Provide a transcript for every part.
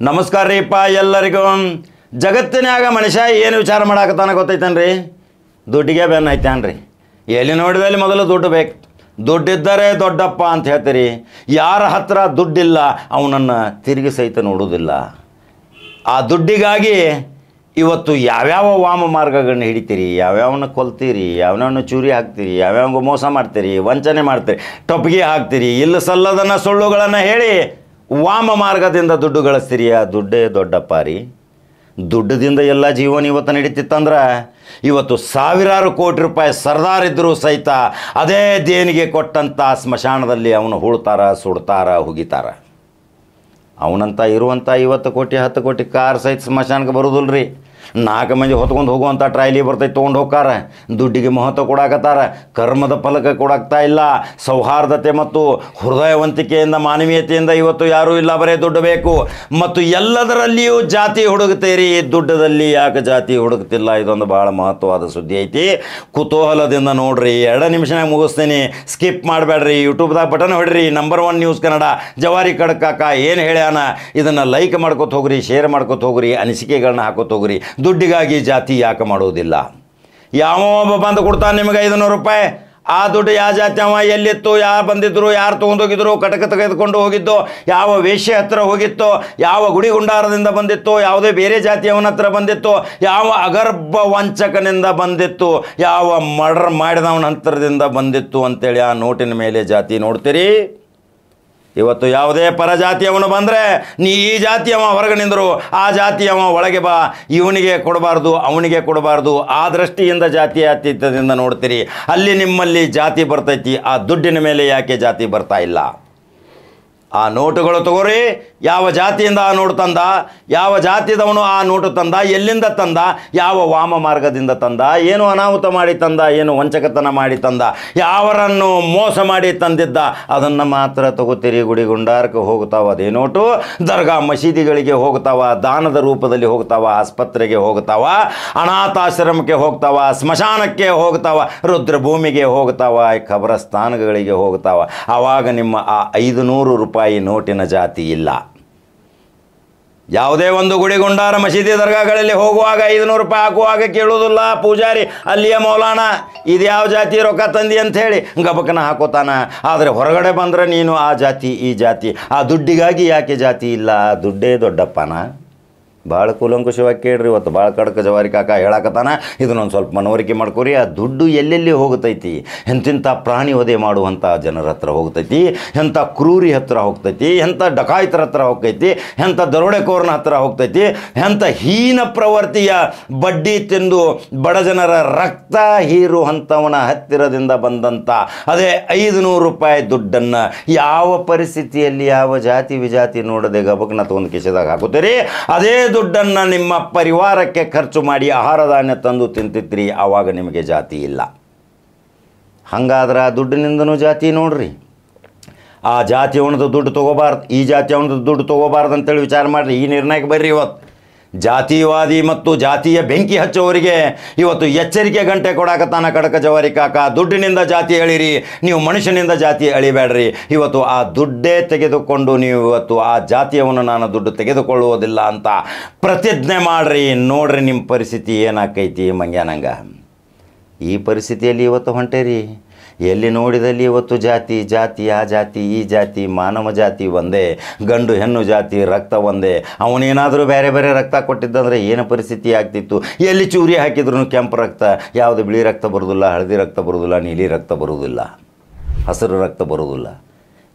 ನಮಸ್ಕಾರ ರೀಪ್ಪ ಎಲ್ಲರಿಗೂ. ಜಗತ್ತಿನಾಗ ಮನುಷ್ಯ ಏನು ವಿಚಾರ ಮಾಡಾಕತ್ತಾನ ಗೊತ್ತೈತೇನ್ರಿ? ದುಡ್ಡಿಗೆ ಬೆನ್ನು ಐತಾನ್ರಿ. ಎಲ್ಲಿ ನೋಡಿದಲ್ಲಿ ಮೊದಲು ದುಡ್ಡು ಬೇಕು. ದುಡ್ಡಿದ್ದರೆ ದೊಡ್ಡಪ್ಪ ಅಂತ ಹೇಳ್ತೀರಿ. ಯಾರ ಹತ್ರ ದುಡ್ಡಿಲ್ಲ ಅವನನ್ನು ತಿರುಗಿ ಸಹಿತ ನೋಡೋದಿಲ್ಲ. ಆ ದುಡ್ಡಿಗಾಗಿ ಇವತ್ತು ಯಾವ್ಯಾವ ವಾಮ ಮಾರ್ಗಗಳನ್ನ ಹಿಡಿತೀರಿ, ಯಾವ್ಯಾವನ್ನ ಕೊಲ್ತೀರಿ, ಯಾವ್ಯಾವನ್ನ ಚೂರಿ ಹಾಕ್ತೀರಿ, ಯಾವ್ಯಾವ ಮೋಸ ಮಾಡ್ತೀರಿ, ವಂಚನೆ ಮಾಡ್ತೀರಿ, ಟೊಪ್ಪಿಗೆ ಹಾಕ್ತೀರಿ, ಇಲ್ಲ ಸಲ್ಲದನ್ನ ಸುಳ್ಳುಗಳನ್ನು ಹೇಳಿ ವಾಮ ಮಾರ್ಗದಿಂದ ದುಡ್ಡು ಗಳಿಸ್ತೀರಿ. ಆ ದುಡ್ಡೇ ದೊಡ್ಡಪ್ಪ ರೀ. ದುಡ್ಡದಿಂದ ಎಲ್ಲ ಜೀವನ ಇವತ್ತು ನಡೀತಿತ್ತಂದ್ರೆ ಇವತ್ತು ಸಾವಿರಾರು ಕೋಟಿ ರೂಪಾಯಿ ಸರ್ದಾರ್ ಇದ್ದರೂ ಸಹಿತ ಅದೇ ದೇಣಿಗೆ ಕೊಟ್ಟಂಥ ಸ್ಮಶಾನದಲ್ಲಿ ಅವನು ಹೂಳ್ತಾರ, ಸುಡ್ತಾರ, ಹುಗಿತಾರ. ಅವನಂತ ಇರುವಂಥ 50 ಕೋಟಿ 10 ಕೋಟಿ ಕಾರ್ ಸಹಿತ ಸ್ಮಶಾನಕ್ಕೆ ಬರೋದಿಲ್ರಿ. 4 ಮಂದಿ ಹೊತ್ಕೊಂಡು ಹೋಗುವಂಥ ಟ್ರಾಯ್ಲಿ ಬರ್ತೈತೆ, ತೊಗೊಂಡು ಹೋಗ್ತಾರ. ದುಡ್ಡಿಗೆ ಮಹತ್ವ ಕೊಡಾಕತ್ತಾರ, ಕರ್ಮದ ಫಲಕ ಕೊಡಾಕ್ತಾ ಇಲ್ಲ. ಸೌಹಾರ್ದತೆ ಮತ್ತು ಹೃದಯವಂತಿಕೆಯಿಂದ, ಮಾನವೀಯತೆಯಿಂದ ಇವತ್ತು ಯಾರೂ ಇಲ್ಲ, ಬರೇ ದುಡ್ಡು ಬೇಕು. ಮತ್ತು ಎಲ್ಲದರಲ್ಲಿಯೂ ಜಾತಿ ಹುಡುಕ್ತೀರಿ, ದುಡ್ಡದಲ್ಲಿ ಯಾಕೆ ಜಾತಿ ಹುಡುಕ್ತಿಲ್ಲ? ಇದೊಂದು ಭಾಳ ಮಹತ್ವವಾದ ಸುದ್ದಿ ಐತಿ. ಕುತೂಹಲದಿಂದ ನೋಡ್ರಿ. 2 ನಿಮಿಷನಾಗ ಮುಗಿಸ್ತೀನಿ, ಸ್ಕಿಪ್ ಮಾಡಬೇಡ್ರಿ. ಯೂಟ್ಯೂಬ್ದಾಗ ಬಟನ್ ಹೊಡ್ರಿ, ನಂಬರ್ 1 ನ್ಯೂಸ್ ಕನ್ನಡ. ಜವಾರಿ ಕಡಕಾಕ ಏನು ಹೇಳ್ಯಾನ ಇದನ್ನು ಲೈಕ್ ಮಾಡ್ಕೊತ ಹೋಗ್ರಿ, ಶೇರ್ ಮಾಡ್ಕೊತ ಹೋಗ್ರಿ, ಅನಿಸಿಕೆಗಳನ್ನ ಹಾಕೋತ ಹೋಗ್ರಿ. ದುಡ್ಡಿಗಾಗಿ ಜಾತಿ ಯಾಕೆ ಮಾಡೋದಿಲ್ಲ? ಯಾವ ಒಬ್ಬ ಬಂದು ಕೊಡ್ತಾನೆ ನಿಮಗೆ 500 ರೂಪಾಯಿ, ಆ ದುಡ್ಡು ಯಾವ ಜಾತಿ ಅವ, ಎಲ್ಲಿತ್ತು, ಯಾರು ಬಂದಿದ್ರು, ಯಾರು ತೊಗೊಂಡೋಗಿದ್ರು, ಕಟಕ ತೆಗೆದುಕೊಂಡು ಹೋಗಿದ್ದು, ಯಾವ ವೇಶ್ಯ ಹತ್ರ ಹೋಗಿತ್ತು, ಯಾವ ಗುಡಿ ಗುಂಡಾರದಿಂದ ಬಂದಿತ್ತು, ಯಾವುದೇ ಬೇರೆ ಜಾತಿಯವನ ಹತ್ರ ಬಂದಿತ್ತು, ಯಾವ ಅಗರ್ಭ ವಂಚಕನಿಂದ ಬಂದಿತ್ತು, ಯಾವ ಮರ್ಡರ್ ಮಾಡಿದವನ ಹತ್ರದಿಂದ ಬಂದಿತ್ತು ಅಂತೇಳಿ ಆ ನೋಟಿನ ಮೇಲೆ ಜಾತಿ ನೋಡ್ತೀರಿ. ಇವತ್ತು ಯಾವುದೇ ಪರಜಾತಿಯವನು ಬಂದರೆ ನೀ ಈ ಜಾತಿಯವ ಹೊರಗೆ ನಿಂದರು, ಆ ಜಾತಿಯವ ಒಳಗೆ ಬಾ, ಇವನಿಗೆ ಕೊಡಬಾರ್ದು, ಅವನಿಗೆ ಕೊಡಬಾರ್ದು, ಆ ದೃಷ್ಟಿಯಿಂದ ಜಾತಿಯಾತೀತದಿಂದ ನೋಡ್ತೀರಿ. ಅಲ್ಲಿ ನಿಮ್ಮಲ್ಲಿ ಜಾತಿ ಬರ್ತೈತಿ, ಆ ದುಡ್ಡಿನ ಮೇಲೆ ಯಾಕೆ ಜಾತಿ ಬರ್ತಾ ಇಲ್ಲ? ಆ ನೋಟುಗಳು ತಗೋರಿ. ಯಾವ ಜಾತಿಯಿಂದ ಆ ನೋಟು ತಂದ, ಯಾವ ಜಾತಿದವನು ಆ ನೋಟು ತಂದ, ಎಲ್ಲಿಂದ ತಂದ, ಯಾವ ವಾಮ ಮಾರ್ಗದಿಂದ ತಂದ, ಏನು ಅನಾಹುತ ಮಾಡಿ ತಂದ, ಏನು ವಂಚಕತನ ಮಾಡಿ ತಂದ, ಯಾವರನ್ನು ಮೋಸ ಮಾಡಿ ತಂದಿದ್ದ, ಅದನ್ನು ಮಾತ್ರ ತಗೋತೀರಿ. ಗುಡಿ ಗುಂಡಾರಕ್ಕೆ ಹೋಗ್ತಾವ ಅದೇ ನೋಟು, ದರ್ಗಾ ಮಸೀದಿಗಳಿಗೆ ಹೋಗ್ತಾವ, ದಾನದ ರೂಪದಲ್ಲಿ ಹೋಗ್ತಾವ, ಆಸ್ಪತ್ರೆಗೆ ಹೋಗ್ತಾವ, ಅನಾಥಾಶ್ರಮಕ್ಕೆ ಹೋಗ್ತಾವ, ಸ್ಮಶಾನಕ್ಕೆ ಹೋಗ್ತಾವ, ರುದ್ರಭೂಮಿಗೆ ಹೋಗ್ತಾವ, ಖಬರಸ್ಥಾನಗಳಿಗೆ ಹೋಗ್ತಾವ. ಆವಾಗ ನಿಮ್ಮ ಆ 500 ರೂಪಾಯಿ ನೋಟಿನ ಜಾತಿ ಇಲ್ಲ. ಯಾವುದೇ ಒಂದು ಗುಡಿ ಗುಂಡಾರ ಮಸೀದಿ ದರ್ಗಾಗಳಲ್ಲಿ ಹೋಗುವಾಗ 500 ರೂಪಾಯಿ ಹಾಕುವಾಗ ಕೇಳೋದಿಲ್ಲ ಪೂಜಾರಿ, ಅಲ್ಲಿಯ ಮೌಲಾನ ಇದು ಯಾವ ಜಾತಿ ರೊಕ್ಕ ತಂದಿ ಅಂತ ಹೇಳಿ ಗಬಕನ ಹಾಕೋತಾನ. ಆದರೆ ಹೊರಗಡೆ ಬಂದರೆ ನೀನು ಆ ಜಾತಿ ಈ ಜಾತಿ. ಆ ದುಡ್ಡಿಗಾಗಿ ಯಾಕೆ ಜಾತಿ ಇಲ್ಲ? ದುಡ್ಡೇ ದೊಡ್ಡಪ್ಪನ. ಭಾಳ ಕೂಲಂಕುಷವಾಗಿ ಕೇಳ್ರಿ. ಇವತ್ತು ಭಾಳ ಕಡಕ ಜವಾರಿ ಕಾಕ ಹೇಳಕತ್ತಾನ, ಇದನ್ನೊಂದು ಸ್ವಲ್ಪ ಮನವರಿಕೆ ಮಾಡ್ಕೊರಿ. ಆ ದುಡ್ಡು ಎಲ್ಲೆಲ್ಲಿ ಹೋಗ್ತೈತಿ? ಎಂತಿಂಥ ಪ್ರಾಣಿ ವಧೆ ಮಾಡುವಂಥ ಜನರ ಹತ್ರ ಹೋಗ್ತೈತಿ, ಎಂಥ ಕ್ರೂರಿ ಹತ್ರ ಹೋಗ್ತೈತಿ, ಎಂಥ ಡಕಾಯಿತರ ಹತ್ರ ಹೋಗ್ತೈತಿ, ಎಂಥ ದರೋಡೆಕೋರನ ಹತ್ರ ಹೋಗ್ತೈತಿ, ಎಂಥ ಹೀನ ಪ್ರವೃತ್ತಿಯ ಬಡ್ಡಿ ತಿಂದು ಬಡ ಜನರ ರಕ್ತ ಹೀರುವಂಥವನ ಹತ್ತಿರದಿಂದ ಬಂದಂಥ ಅದೇ 500 ರೂಪಾಯಿ ದುಡ್ಡನ್ನು ಯಾವ ಪರಿಸ್ಥಿತಿಯಲ್ಲಿ ಯಾವ ಜಾತಿ ವಿಜಾತಿ ನೋಡದೆ ಗಬಕನ ತಗೊಂಡು ಕಿಸೆದಾಗ ಹಾಕುತ್ತೀರಿ. ಅದೇ ದುಡ್ಡನ್ನು ನಿಮ್ಮ ಪರಿವಾರಕ್ಕೆ ಖರ್ಚು ಮಾಡಿ ಆಹಾರ ಧಾನ್ಯ ತಂದು ತಿಂತಿದ್ರಿ, ಆವಾಗ ನಿಮಗೆ ಜಾತಿ ಇಲ್ಲ. ಹಂಗಾದ್ರೆ ಆ ದುಡ್ಡಿನಿಂದನೂ ಜಾತಿ ನೋಡ್ರಿ. ಆ ಜಾತಿ ಅವನದು ದುಡ್ಡು ತೊಗೋಬಾರ್ದು, ಈ ಜಾತಿ ಅವನದು ದುಡ್ಡು ತೊಗೋಬಾರ್ದು ಅಂತೇಳಿ ವಿಚಾರ ಮಾಡಿರಿ. ಈ ನಿರ್ಣಯಕ್ಕೆ ಬರ್ರಿ. ಇವತ್ತು ಜಾತಿವಾದಿ ಮತ್ತು ಜಾತಿಯ ಬೆಂಕಿ ಹಚ್ಚೋರಿಗೆ ಇವತ್ತು ಎಚ್ಚರಿಕೆ ಗಂಟೆ ಕೊಡಾಕತ್ತಾನ ಕಡಕ ಜವಾರಿ ಕಾಕ. ದುಡ್ಡಿನಿಂದ ಜಾತಿ ಎಳಿರಿ, ನೀವು ಮನುಷ್ಯನಿಂದ ಜಾತಿ ಎಳಿಬೇಡ್ರಿ. ಇವತ್ತು ಆ ದುಡ್ಡೇ ತೆಗೆದುಕೊಂಡು ನೀವು ಇವತ್ತು ಆ ಜಾತಿಯವನು ನಾನು ದುಡ್ಡು ತೆಗೆದುಕೊಳ್ಳುವುದಿಲ್ಲ ಅಂತ ಪ್ರತಿಜ್ಞೆ ಮಾಡ್ರಿ. ನೋಡ್ರಿ ನಿಮ್ಮ ಪರಿಸ್ಥಿತಿ ಏನಾಕೈತಿ ಮಂಗ್ಯಾನಂಗ. ಈ ಪರಿಸ್ಥಿತಿಯಲ್ಲಿ ಇವತ್ತು ಹೊಂಟೇರಿ. ಎಲ್ಲಿ ನೋಡಿದಲ್ಲಿ ಇವತ್ತು ಜಾತಿ ಜಾತಿ, ಆ ಜಾತಿ ಈ ಜಾತಿ, ಮಾನವ ಜಾತಿ ಒಂದೇ, ಗಂಡು ಹೆಣ್ಣು ಜಾತಿ, ರಕ್ತ ಒಂದೇ. ಅವನೇನಾದರೂ ಬೇರೆ ಬೇರೆ ರಕ್ತ ಕೊಟ್ಟಿದ್ದಂದರೆ ಏನು ಪರಿಸ್ಥಿತಿ ಆಗ್ತಿತ್ತು? ಎಲ್ಲಿ ಚೂರಿ ಹಾಕಿದ್ರು ಕೆಂಪು ರಕ್ತ, ಯಾವುದು ಬಿಳಿ ರಕ್ತ ಬರೋದಿಲ್ಲ, ಹಳದಿ ರಕ್ತ ಬರೋದಿಲ್ಲ, ನೀಲಿ ರಕ್ತ ಬರೋದಿಲ್ಲ, ಹಸಿರು ರಕ್ತ ಬರೋದಿಲ್ಲ.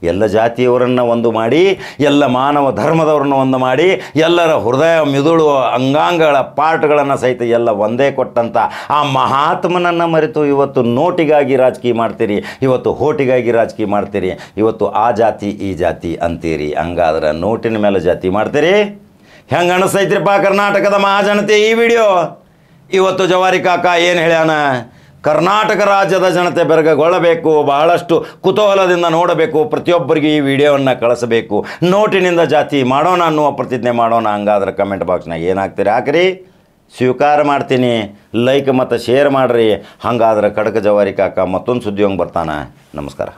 ಎಲ್ಲ ಜಾತಿಯವರನ್ನು ಒಂದು ಮಾಡಿ, ಎಲ್ಲ ಮಾನವ ಧರ್ಮದವರನ್ನು ಒಂದು ಮಾಡಿ, ಎಲ್ಲರ ಹೃದಯ ಮಿದುಳು ಅಂಗಾಂಗಗಳ ಪಾರ್ಟ್ಗಳನ್ನು ಸಹಿತ ಎಲ್ಲ ಒಂದೇ ಕೊಟ್ಟಂಥ ಆ ಮಹಾತ್ಮನನ್ನು ಮರೆತು ಇವತ್ತು ನೋಟಿಗಾಗಿ ರಾಜಕೀಯ ಮಾಡ್ತೀರಿ, ಇವತ್ತು ಹೋಟಿಗಾಗಿ ರಾಜಕೀಯ ಮಾಡ್ತೀರಿ, ಇವತ್ತು ಆ ಜಾತಿ ಈ ಜಾತಿ ಅಂತೀರಿ. ಹಂಗಾದ್ರೆ ನೋಟಿನ ಮೇಲೆ ಜಾತಿ ಮಾಡ್ತೀರಿ? ಹೆಂಗೆ ಅನಿಸ್ತೈತ್ರಿಪ್ಪ ಕರ್ನಾಟಕದ ಮಹಾಜನತೆ ಈ ವಿಡಿಯೋ? ಇವತ್ತು ಜವಾರಿ ಕಾಕ ಏನು ಹೇಳ್ಯಾನ? ಕರ್ನಾಟಕ ರಾಜ್ಯದ ಜನತೆ ಬೆರಗಗೊಳ್ಳಬೇಕು, ಬಹಳಷ್ಟು ಕುತೂಹಲದಿಂದ ನೋಡಬೇಕು, ಪ್ರತಿಯೊಬ್ಬರಿಗೂ ಈ ವಿಡಿಯೋವನ್ನು ಕಳಿಸಬೇಕು. ನೋಟಿನಿಂದ ಜಾತಿ ಮಾಡೋಣ ಅನ್ನುವ ಪ್ರತಿಜ್ಞೆ ಮಾಡೋಣ. ಹಂಗಾದ್ರೆ ಕಮೆಂಟ್ ಬಾಕ್ಸ್ನಾಗ ಏನಾಗ್ತೀರಿ ಹಾಕ್ರಿ, ಸ್ವೀಕಾರ ಮಾಡ್ತೀನಿ. ಲೈಕ್ ಮತ್ತು ಶೇರ್ ಮಾಡಿರಿ. ಹಂಗಾದ್ರೆ ಕಡಕ ಜವಾರಿ ಕಾಕ ಮತ್ತೊಂದು ಸುದ್ದಿಯೊಂಗೆ ಬರ್ತಾನೆ. ನಮಸ್ಕಾರ.